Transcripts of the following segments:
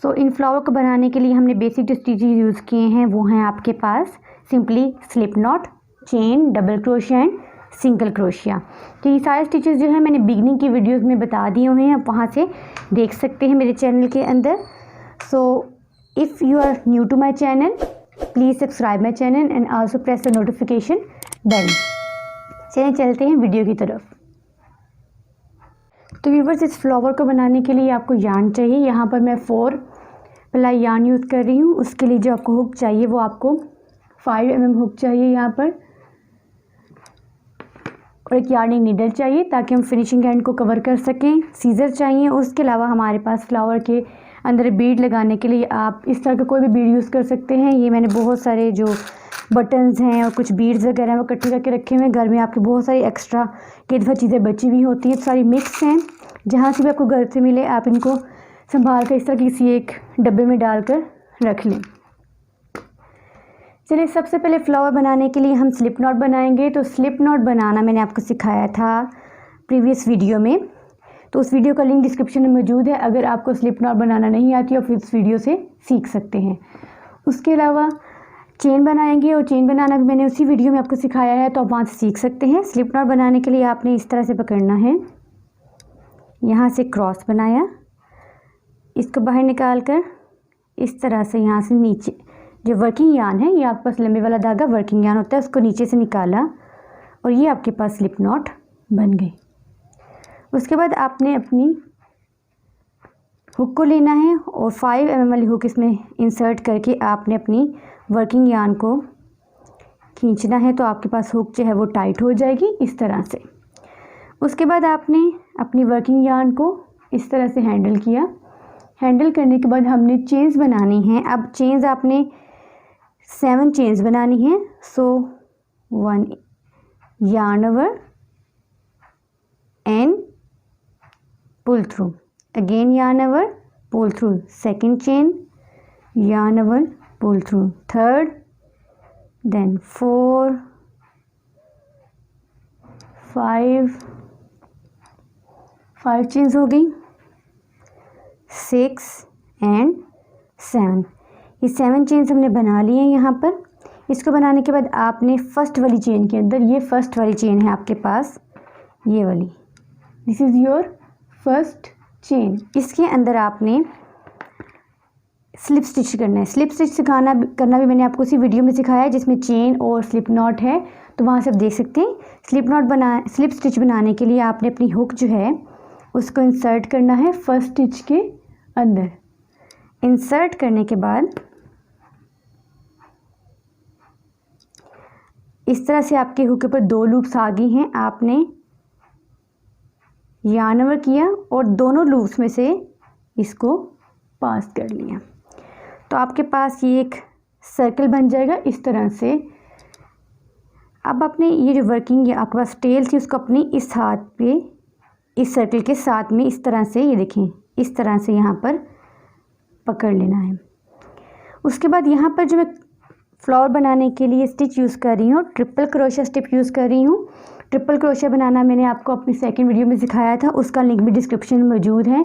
सो इन flower को बनाने के लिए हमने बेसिक जो स्टिचेस यूज़ किए हैं वो हैं आपके पास simply slip knot, chain, double crochet and single crochet. तो ये सारे स्टिचेस जो है मैंने बिगनिंग की वीडियोस में बता दिए हुए हैं, आप वहाँ से देख सकते हैं मेरे चैनल के अंदर। So if you are new to my channel please subscribe my channel and also press the notification bell. चलिए चलते हैं वीडियो की तरफ। तो व्यूअर्स, इस फ्लावर को बनाने के लिए आपको यार्न चाहिए। यहाँ पर मैं 4 प्लाई यार्न यूज़ कर रही हूँ। उसके लिए जो आपको हुक चाहिए वो आपको 5 mm हुक चाहिए यहाँ पर, और एक यार्निंग नीडल चाहिए ताकि हम फिनिशिंग एंड को कवर कर सकें। सीज़र चाहिए। उसके अलावा हमारे पास फ्लावर के अंदर बीड लगाने के लिए आप इस तरह का कोई भी बीड यूज़ कर सकते हैं। ये मैंने बहुत सारे जो बटन्स हैं और कुछ बीड्स वगैरह वो इकट्ठे करके रखे हुए हैं। घर में आपके बहुत सारी एक्स्ट्रा कई दफ़ा चीज़ें बची हुई होती हैं, सारी मिक्स हैं। जहाँ से भी आपको घर से मिले आप इनको संभाल कर इस तरह किसी एक डब्बे में डालकर रख लें। चलिए, सबसे पहले फ्लावर बनाने के लिए हम स्लिप नॉट बनाएंगे। तो स्लिप नॉट बनाना मैंने आपको सिखाया था प्रीवियस वीडियो में, तो उस वीडियो का लिंक डिस्क्रिप्शन में मौजूद है। अगर आपको स्लिप नॉट बनाना नहीं आती और फिर इस वीडियो से सीख सकते हैं। उसके अलावा चेन बनाएंगे, और चेन बनाना भी मैंने उसी वीडियो में आपको सिखाया है, तो आप वहाँ से सीख सकते हैं। स्लिप नॉट बनाने के लिए आपने इस तरह से पकड़ना है, यहाँ से क्रॉस बनाया, इसको बाहर निकाल कर इस तरह से यहाँ से नीचे जो वर्किंग यार्न है, ये आपके पास लंबे वाला धागा वर्किंग यार्न होता है, उसको नीचे से निकाला और ये आपके पास स्लिप नॉट बन गई। उसके बाद आपने अपनी हुक को लेना है और 5 mm वाली हुक इसमें इंसर्ट करके आपने अपनी वर्किंग यार्न को खींचना है। तो आपके पास हुक जो है वो टाइट हो जाएगी इस तरह से। उसके बाद आपने अपनी वर्किंग यार्न को इस तरह से हैंडल किया। हैंडल करने के बाद हमने चेन्स बनानी हैं। अब चेन्स आपने 7 चेन्स बनानी है। सो 1 yarn over and pull through, again yarn over, pull through, second chain, yarn over, pull through, third, then 4, 5 chains हो गई, 6 and 7। ये 7 चेन्स हमने बना लिए हैं यहाँ पर। इसको बनाने के बाद आपने फर्स्ट वाली चेन के अंदर, ये फर्स्ट वाली चेन है आपके पास, ये वाली, this is your first chain. इसके अंदर आपने स्लिप स्टिच करना है। स्लिप स्टिच करना भी मैंने आपको उसी वीडियो में सिखाया है जिसमें चेन और स्लिप नॉट है, तो वहाँ से आप देख सकते हैं। स्लिप स्टिच बनाने के लिए आपने अपनी हुक जो है उसको इंसर्ट करना है फर्स्ट स्टिच के अंदर। इंसर्ट करने के बाद इस तरह से आपके हुक के ऊपर 2 लूप्स आ गई हैं। आपने यार्न ओवर किया और दोनों लूप्स में से इसको पास कर लिया, तो आपके पास ये एक सर्कल बन जाएगा इस तरह से। अब आपने ये जो वर्किंग है आपके पास टेल थी उसको अपनी इस हाथ पे इस सर्कल के साथ में इस तरह से, ये देखें, इस तरह से यहाँ पर पकड़ लेना है। उसके बाद यहाँ पर जो मैं फ्लावर बनाने के लिए स्टिच यूज़ कर रही हूँ, ट्रिपल क्रोशिया स्टिच यूज़ कर रही हूँ। ट्रिपल क्रोशिया बनाना मैंने आपको अपनी सेकंड वीडियो में सिखाया था, उसका लिंक भी डिस्क्रिप्शन में मौजूद है।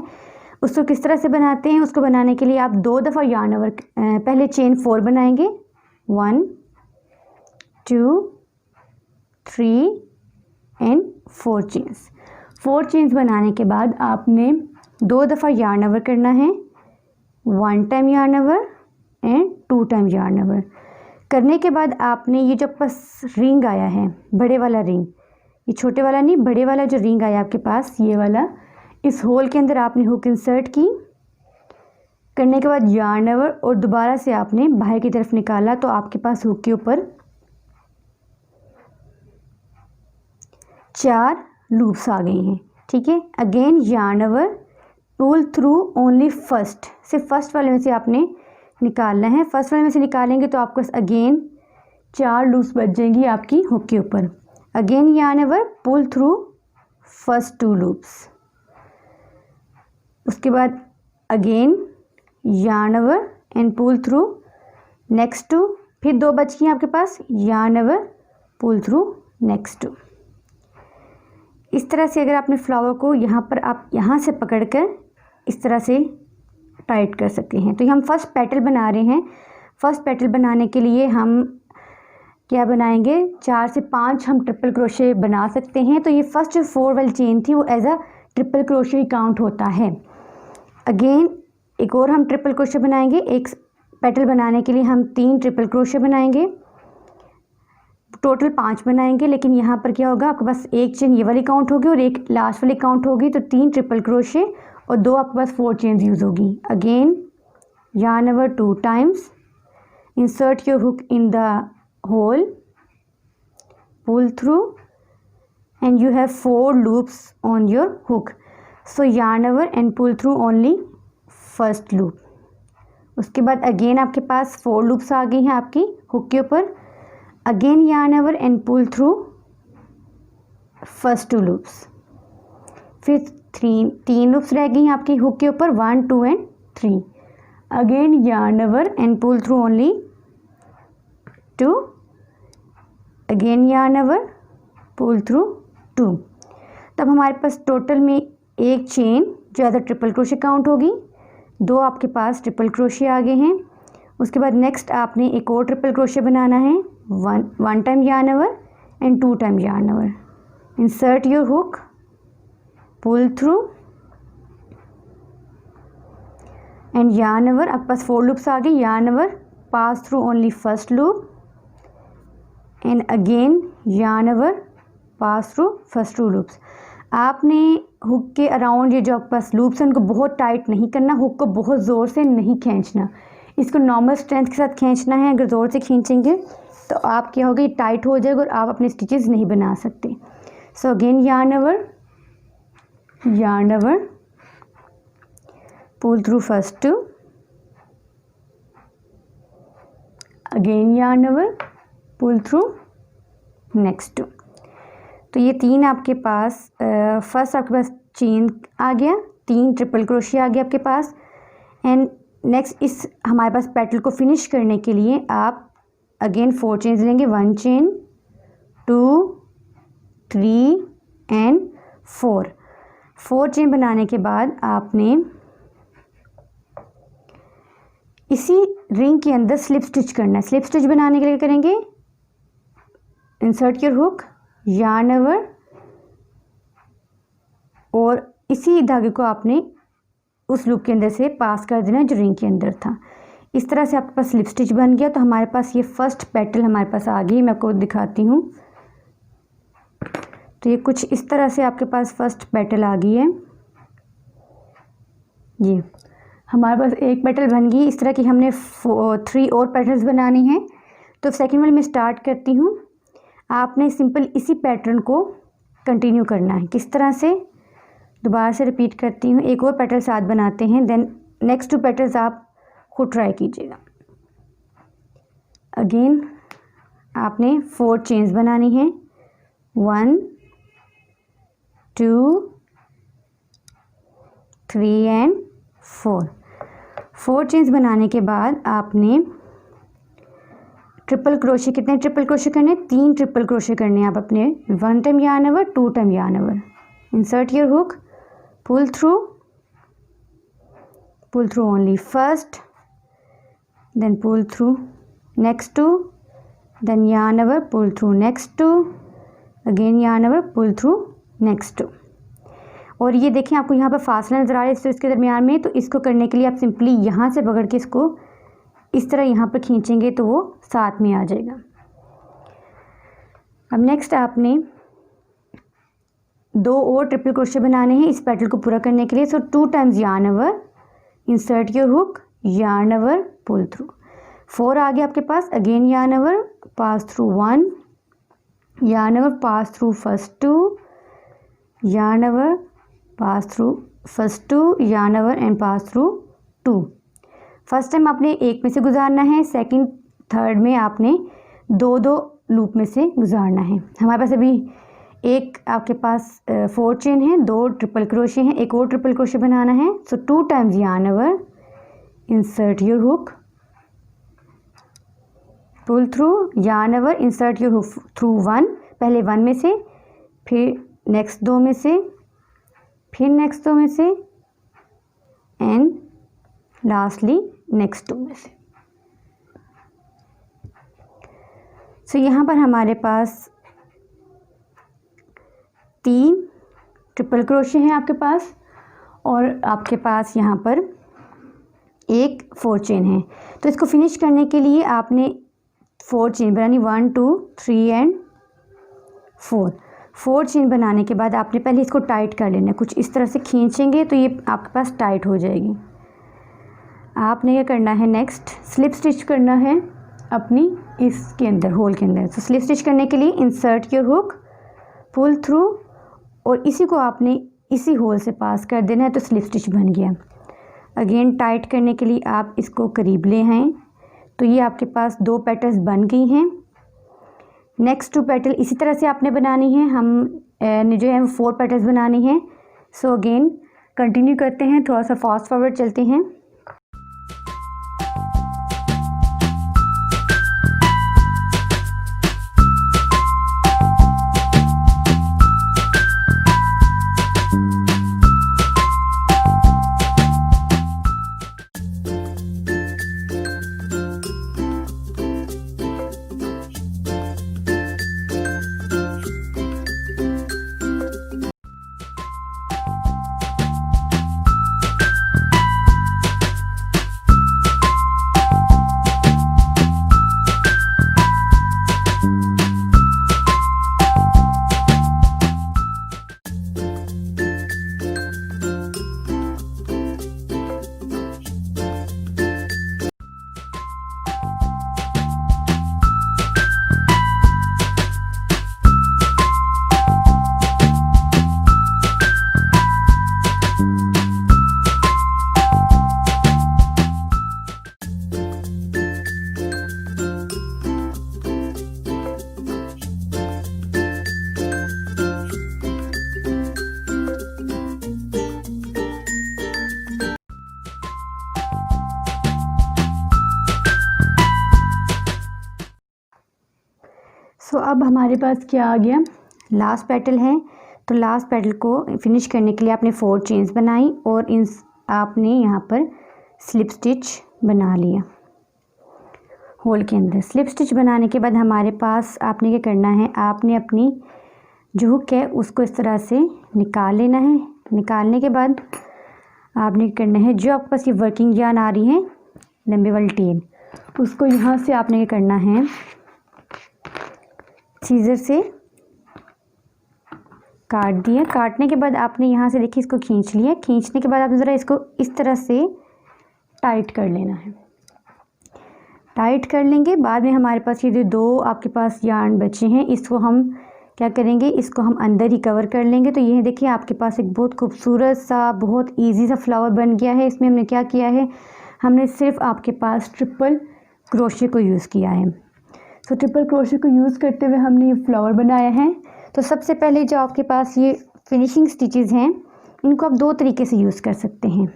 उसको किस तरह से बनाते हैं, उसको बनाने के लिए आप 2 दफ़ा यार्न ओवर, पहले चेन 4 बनाएंगे, 1 2 3 एंड 4 चेन्स। 4 चेन्स बनाने के बाद आपने 2 दफ़ा यार्न ओवर करना है, 1 time yarn over and 2 time yarn over. करने के बाद आपने ये जो पास रिंग आया है, बड़े वाला रिंग, ये छोटे वाला नहीं, बड़े वाला जो रिंग आया आपके पास, ये वाला, इस होल के अंदर आपने हुक इंसर्ट की। करने के बाद यार्न ओवर और दोबारा से आपने बाहर की तरफ निकाला, तो आपके पास हुक के ऊपर 4 लूप्स आ गई हैं। ठीक है, again yarn over, pull through only first, सिर्फ फर्स्ट वाले में से आपने निकालना है। फर्स्ट वाले में से निकालेंगे तो आपको अगेन 4 लूप्स बच जाएंगी आपकी हुक के ऊपर। Again yarn over, pull through first 2 loops. उसके बाद again yarn over and pull through next 2, फिर 2 बच गई आपके पास, yarn over, pull through next 2। इस तरह से अगर आपने फ्लावर को यहाँ पर आप यहाँ से पकड़कर इस तरह से टाइट कर सकते हैं। तो ये हम फर्स्ट पेटल बना रहे हैं। फर्स्ट पेटल बनाने के लिए हम क्या बनाएंगे, 4 से 5 हम ट्रिपल क्रोशे बना सकते हैं। तो ये फर्स्ट जो 4 वाली चेन थी वो एज अ ट्रिपल क्रोशे ही काउंट होता है। अगेन एक और हम ट्रिपल क्रोशे बनाएंगे। एक पेटल बनाने के लिए हम 3 ट्रिपल क्रोशे बनाएंगे, टोटल 5 बनाएंगे। लेकिन यहाँ पर क्या होगा, आपके पास एक चेन ये वाली काउंट होगी और एक लास्ट वाली काउंट होगी। तो 3 ट्रिपल क्रोशे और 2 आपके पास 4 चेन्स यूज़ होगी। Again yarn over 2 times, insert your hook in the hole, pull through and you have 4 loops on your hook. So yarn over and pull through only first loop. उसके बाद again आपके पास 4 loops आ गई हैं आपकी hook के ऊपर। Again yarn over and pull through first 2 loops. फिर 3 loops रह गई हैं आपकी हुक के ऊपर, 1 2 and 3. Again yarn over and pull through only 2. Again yarn over, pull through 2. तब हमारे पास टोटल में एक चेन जो as a triple crochet count होगी, 2 आपके पास ट्रिपल क्रोशे आ गए हैं। उसके बाद नेक्स्ट आपने एक और ट्रिपल क्रोशे बनाना है, 1 time yarn over and 2 time yarn over. Insert your hook, pull through and yarn over. आपके पास 4 लूप्स आ गई। yarn over, pass through only first loop and again yarn over, pass through first 2 loops. आपने hook के around ये जो आपके पास loops हैं उनको बहुत टाइट नहीं करना, हुक को बहुत ज़ोर से नहीं खींचना, इसको नॉर्मल स्ट्रेंथ के साथ खींचना है। अगर ज़ोर से खींचेंगे तो आप क्या होगा, ये टाइट हो जाएगा और आप अपने स्टिचेस नहीं बना सकते। So again yarn over, pull through first 2, again yarn over, pull through next 2. तो ये 3 आपके पास फर्स्ट आपके पास चेन आ गया, 3 ट्रिपल क्रोशिया आ गया आपके पास। एंड नेक्स्ट इस हमारे पास पेटल को फिनिश करने के लिए आप अगेन 4 चेन्स लेंगे, 1 चेन 2 3 एंड 4 चेन बनाने के बाद आपने इसी रिंग के अंदर स्लिप स्टिच करना है। स्लिप स्टिच बनाने के लिए करेंगे, insert your hook, yarn over और इसी धागे को आपने उस लूप के अंदर से पास कर देना जो रिंग के अंदर था। इस तरह से आपके पास स्लिप स्टिच बन गया। तो हमारे पास ये फर्स्ट पेटल हमारे पास आ गई, मैं आपको दिखाती हूँ। तो ये कुछ इस तरह से आपके पास फर्स्ट पेटल आ गई है। ये हमारे पास एक पेटल बन गई। इस तरह की हमने 3 और पेटल्स बनानी हैं। तो सेकेंड वाले में स्टार्ट करती हूँ। आपने सिंपल इसी पैटर्न को कंटिन्यू करना है। किस तरह से, दोबारा से रिपीट करती हूँ। एक और पेटल साथ बनाते हैं, देन नेक्स्ट 2 पेटल्स आप खुद ट्राई कीजिएगा। अगेन आपने 4 चेन्स बनानी है, 1 2 3 एंड 4 चेन्स बनाने के बाद आपने ट्रिपल क्रोशे, कितने ट्रिपल क्रोशे करने, 3 ट्रिपल क्रोशे करने हैं आप अपने। 1 time yarn over, 2 time yarn over. Insert your hook, pull through only first, then pull through next 2, then yarn over, pull through next 2, again yarn over, pull through next 2. और ये देखें आपको यहाँ पर फासला नज़र आ रहा है तो इसके दरमियान में। तो इसको करने के लिए आप सिंपली यहाँ से पकड़ के इसको इस तरह यहाँ पर खींचेंगे तो वो साथ में आ जाएगा। अब नेक्स्ट आपने 2 और ट्रिपल क्रोशे बनाने हैं इस पेटल को पूरा करने के लिए। सो 2 times yarn over, insert your hook, yarn over, pull through. 4 आ गया आपके पास। Again yarn over, pass through 1, yarn over, pass through first 2, yarn over, pass through first 2, yarn over and pass through 2. First time आपने एक में से गुजारना है, सेकंड थर्ड में आपने 2 लूप में से गुजारना है। हमारे पास अभी एक आपके पास 4 चेन है, 2 ट्रिपल क्रोशे हैं, एक और ट्रिपल क्रोशे बनाना है। सो 2 times yarn over, insert your hook, pull through, yarn over, insert your hook through 1, पहले 1 में से, फिर नेक्स्ट 2 में से, फिर नेक्स्ट 2 में से एंड लास्टली नेक्स्ट 2 में से। सो यहाँ पर हमारे पास 3 ट्रिपल क्रोशे हैं आपके पास, और आपके पास यहाँ पर एक 4 चेन है। तो इसको फिनिश करने के लिए आपने 4 चेन बनानी, 1 2 3 एंड 4 चेन बनाने के बाद आपने पहले इसको टाइट कर लेना है। कुछ इस तरह से खींचेंगे तो ये आपके पास टाइट हो जाएगी। आपने क्या करना है, नेक्स्ट स्लिप स्टिच करना है अपनी इसके अंदर, होल के अंदर। तो स्लिप स्टिच करने के लिए insert your hook, pull through, और इसी को आपने इसी होल से पास कर देना है, तो स्लिप स्टिच बन गया। अगेन टाइट करने के लिए आप इसको करीब ले आएँ, तो ये आपके पास 2 पेटल्स बन गई हैं। नेक्स्ट 2 पेटल इसी तरह से आपने बनानी है, हम जो है 4 पेटल्स बनानी है। सो अगेन कंटिन्यू करते हैं, थोड़ा सा फास्ट फॉरवर्ड चलते हैं। सो अब हमारे पास क्या आ गया, लास्ट पेटल है। तो लास्ट पेटल को फिनिश करने के लिए आपने 4 चेन्स बनाई और इन आपने यहाँ पर स्लिप स्टिच बना लिया होल के अंदर। स्लिप स्टिच बनाने के बाद हमारे पास आपने क्या करना है, आपने अपनी जो हुक है उसको इस तरह से निकाल लेना है। निकालने के बाद आपने क्या करना है, जो आपके पास ये वर्किंग यार्न आ रही है लंबे वाली टेल, उसको यहाँ से आपने क्या करना है, सीजर से काट दिया। काटने के बाद आपने यहाँ से देखिए इसको खींच लिया। खींचने के बाद आपने ज़रा इसको इस तरह से टाइट कर लेना है। टाइट कर लेंगे, बाद में हमारे पास ये जो 2 आपके पास यार्न बचे हैं, इसको हम क्या करेंगे, इसको हम अंदर ही कवर कर लेंगे। तो ये देखिए आपके पास एक बहुत खूबसूरत सा, बहुत ईजी सा फ्लावर बन गया है। इसमें हमने क्या किया है, हमने सिर्फ आपके पास ट्रिपल क्रोशे को यूज़ किया है। तो ट्रिपल क्रोशे को यूज़ करते हुए हमने ये फ्लावर बनाया है। तो सबसे पहले जो आपके पास ये फिनिशिंग स्टिचेस हैं, इनको आप 2 तरीके से यूज़ कर सकते हैं।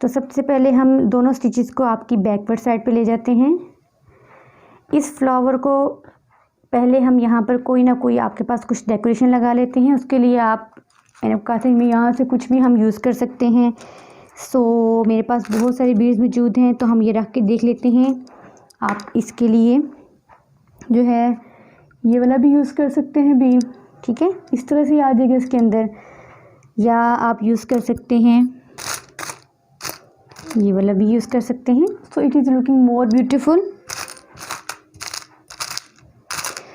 तो सबसे पहले हम दोनों स्टिचेस को आपकी बैकवर्ड साइड पे ले जाते हैं। इस फ्लावर को पहले हम यहाँ पर कोई ना कोई आपके पास कुछ डेकोरेशन लगा लेते हैं। उसके लिए आप कहते में यहाँ से कुछ भी हम यूज़ कर सकते हैं। सो मेरे पास बहुत सारे बीड्स मौजूद हैं, तो हम ये रख के देख लेते हैं। आप इसके लिए जो है ये वाला भी यूज़ कर सकते हैं बीड, ठीक है, इस तरह से आ जाएगा इसके अंदर, या आप यूज़ कर सकते हैं ये वाला भी यूज़ कर सकते हैं। So it is looking more beautiful.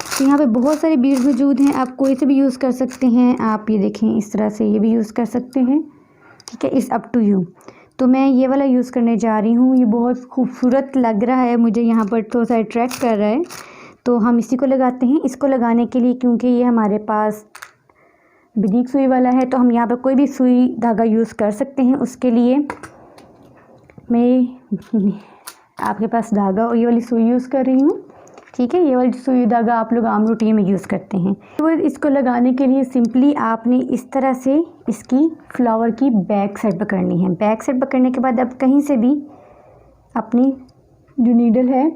तो यहाँ पे बहुत सारे बीड्स मौजूद हैं, आप कोई से भी यूज़ कर सकते हैं। आप ये देखें इस तरह से ये भी यूज़ कर सकते हैं, ठीक है, इट्स अप टू यू। तो मैं ये वाला यूज़ करने जा रही हूँ। ये बहुत खूबसूरत लग रहा है मुझे, यहाँ पर थोड़ा सा अट्रैक्ट कर रहा है, तो हम इसी को लगाते हैं। इसको लगाने के लिए क्योंकि ये हमारे पास बारीक सुई वाला है, तो हम यहाँ पर कोई भी सुई धागा यूज़ कर सकते हैं। उसके लिए मैं आपके पास धागा और ये वाली सुई यूज़ कर रही हूँ, ठीक है। ये वाली सुई धागा आप लोग आम रूटीन में यूज़ करते हैं। तो इसको लगाने के लिए सिंपली आपने इस तरह से इसकी फ्लावर की बैक साइड पकड़नी है। बैक साइड पकड़ने के बाद आप कहीं से भी अपनी जो नीडल है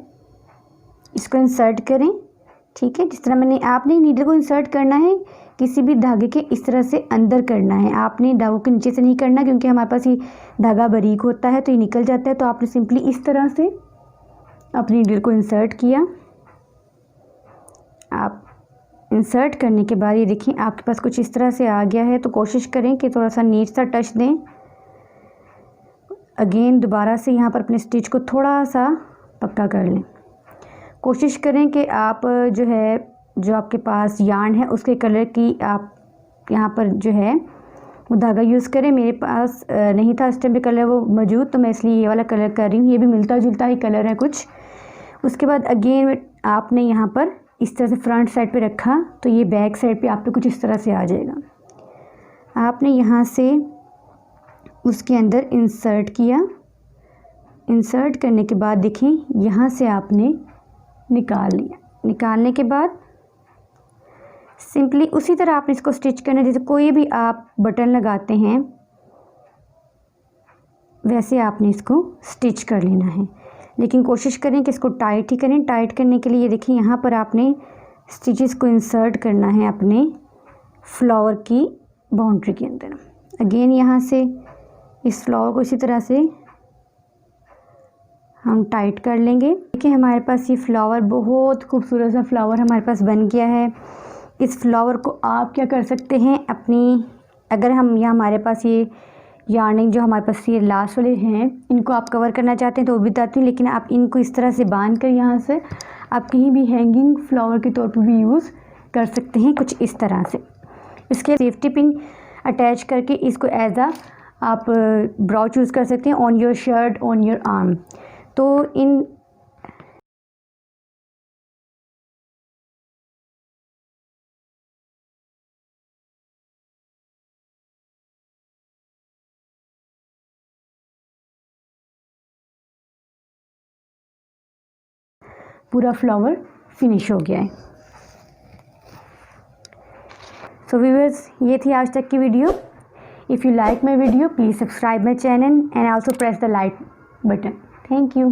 इसको इंसर्ट करें ठीक है। जिस तरह मैंने, आपने नीडल को इंसर्ट करना है किसी भी धागे के इस तरह से अंदर करना है, आपने धागों के नीचे से नहीं करना, क्योंकि हमारे पास ये धागा बारीक होता है तो ये निकल जाता है। तो आपने सिंपली इस तरह से अपनी नीडल को इंसर्ट किया। आप इंसर्ट करने के बाद ये देखिए आपके पास कुछ इस तरह से आ गया है। तो कोशिश करें कि थोड़ा सा नीच सा टच दें। अगेन दोबारा से यहाँ पर अपने स्टिच को थोड़ा सा पक्का कर लें। कोशिश करें कि आप जो है, जो आपके पास यार्न है उसके कलर की आप यहाँ पर जो है वो धागा यूज़ करें। मेरे पास नहीं था इस टाइम पे कलर वो मौजूद, तो मैं इसलिए ये वाला कलर कर रही हूँ। ये भी मिलता जुलता ही कलर है कुछ। उसके बाद अगेन आपने यहाँ पर इस तरह से फ्रंट साइड पे रखा, तो ये बैक साइड पे आप पे कुछ इस तरह से आ जाएगा। आपने यहाँ से उसके अंदर इंसर्ट किया। इंसर्ट करने के बाद देखें यहाँ से आपने निकाल लिया। निकालने के बाद सिंपली उसी तरह आपने इसको स्टिच करना है जैसे कोई भी आप बटन लगाते हैं, वैसे आपने इसको स्टिच कर लेना है। लेकिन कोशिश करें कि इसको टाइट ही करें। टाइट करने के लिए देखिए यहाँ पर आपने स्टिचेस को इंसर्ट करना है अपने फ्लावर की बाउंड्री के अंदर। अगेन यहाँ से इस फ्लावर को इसी तरह से हम टाइट कर लेंगे। देखिए हमारे पास ये फ्लावर, बहुत खूबसूरत सा फ्लावर हमारे पास बन गया है। इस फ्लावर को आप क्या कर सकते हैं अपनी, अगर हम यहाँ हमारे पास ये यार्निंग जो हमारे पास ये लास्ट वाले हैं इनको आप कवर करना चाहते हैं तो वो भी बताती हूँ, लेकिन आप इनको इस तरह से बांध कर यहाँ से आप कहीं भी हैंगिंग फ्लावर के तौर पर भी यूज़ कर सकते हैं, कुछ इस तरह से। इसके सेफ्टी पिन अटैच करके इसको एज आ आप ब्राउच यूज़ कर सकते हैं on your shirt, on your arm. तो इन पूरा फ्लावर फिनिश हो गया है। सो व्यूअर्स, ये थी आज तक की video. If you like my video please subscribe my channel and also press the like button. Thank you.